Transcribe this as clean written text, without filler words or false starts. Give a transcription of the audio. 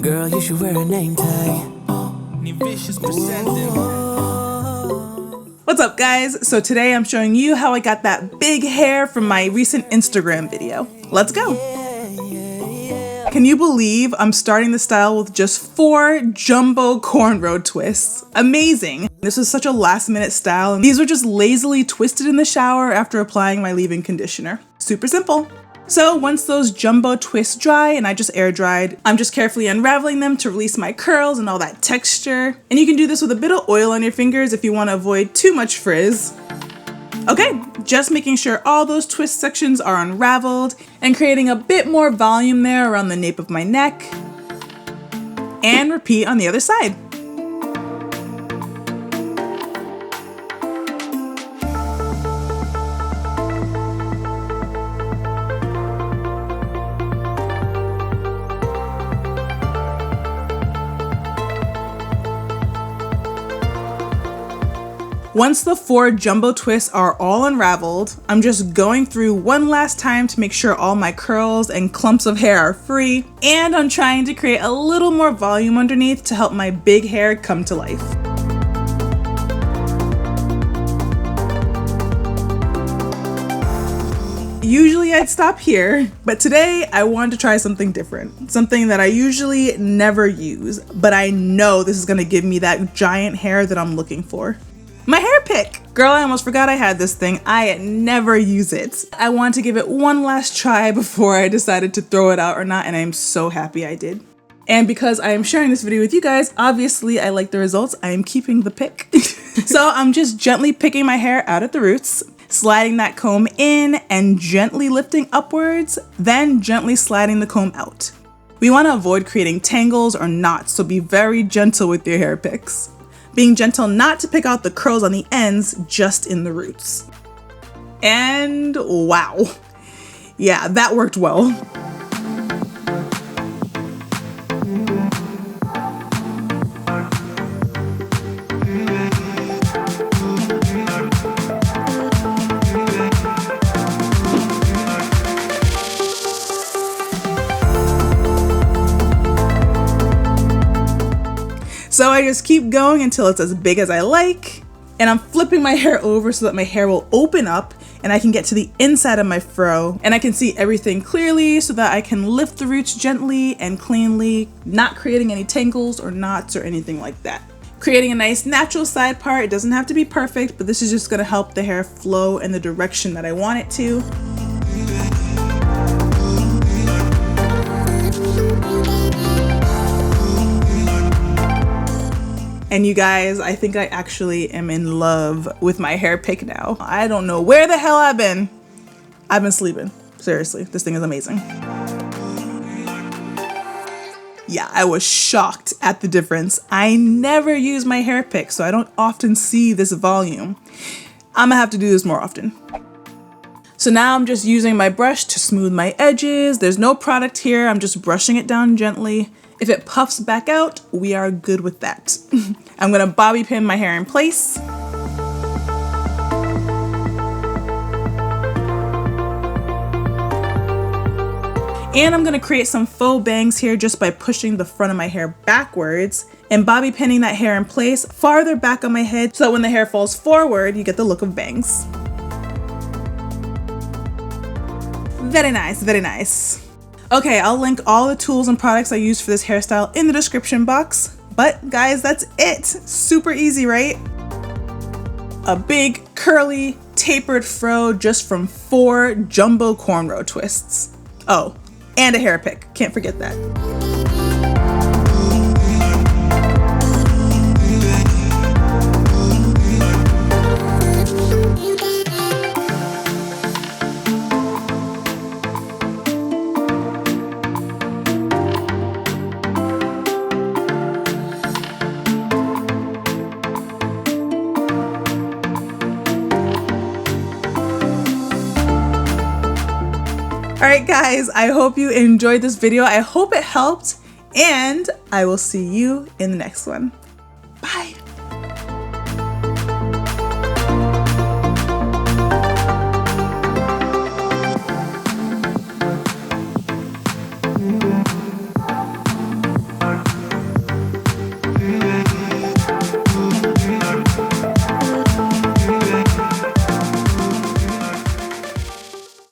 Girl, you should wear a name tag. What's up, guys? So today I'm showing you how I got that big hair from my recent Instagram video. Let's go. Can you believe I'm starting the style with just 4 jumbo cornrow twists? Amazing. This was such a last minute style, and these were just lazily twisted in the shower after applying my leave-in conditioner. Super simple. So once those jumbo twists dry and I just air dried, I'm just carefully unraveling them to release my curls and all that texture. And you can do this with a bit of oil on your fingers if you want to avoid too much frizz. Okay, just making sure all those twist sections are unraveled and creating a bit more volume there around the nape of my neck. And repeat on the other side. Once the 4 jumbo twists are all unraveled, I'm just going through one last time to make sure all my curls and clumps of hair are free, and I'm trying to create a little more volume underneath to help my big hair come to life. Usually I'd stop here, but today I wanted to try something different, something that I usually never use, but I know this is gonna give me that giant hair that I'm looking for. My hair pick! Girl, I almost forgot I had this thing. I never use it. I wanted to give it one last try before I decided to throw it out or not, and I'm so happy I did. And because I am sharing this video with you guys, obviously I like the results. I am keeping the pick. So I'm just gently picking my hair out at the roots, sliding that comb in and gently lifting upwards, then gently sliding the comb out. We want to avoid creating tangles or knots, so be very gentle with your hair picks. Being gentle not to pick out the curls on the ends, just in the roots. And wow. Yeah, that worked well. So I just keep going until it's as big as I like, and I'm flipping my hair over so that my hair will open up and I can get to the inside of my fro and I can see everything clearly so that I can lift the roots gently and cleanly, not creating any tangles or knots or anything like that. Creating a nice natural side part. It doesn't have to be perfect, but this is just gonna help the hair flow in the direction that I want it to. And you guys, I think I actually am in love with my hair pick now. I don't know where the hell I've been. I've been sleeping. Seriously, this thing is amazing. Yeah, I was shocked at the difference. I never use my hair pick, so I don't often see this volume. I'm gonna have to do this more often. So now I'm just using my brush to smooth my edges. There's no product here, I'm just brushing it down gently. If it puffs back out, we are good with that. I'm gonna bobby pin my hair in place. And I'm gonna create some faux bangs here just by pushing the front of my hair backwards and bobby pinning that hair in place farther back on my head so that when the hair falls forward, you get the look of bangs. Very nice, very nice. Okay, I'll link all the tools and products I use for this hairstyle in the description box. But guys, that's it. Super easy, right? A big, curly, tapered fro just from 4 jumbo cornrow twists. Oh, and a hair pick. Can't forget that. Alright guys, I hope you enjoyed this video. I hope it helped, and I will see you in the next one. Bye!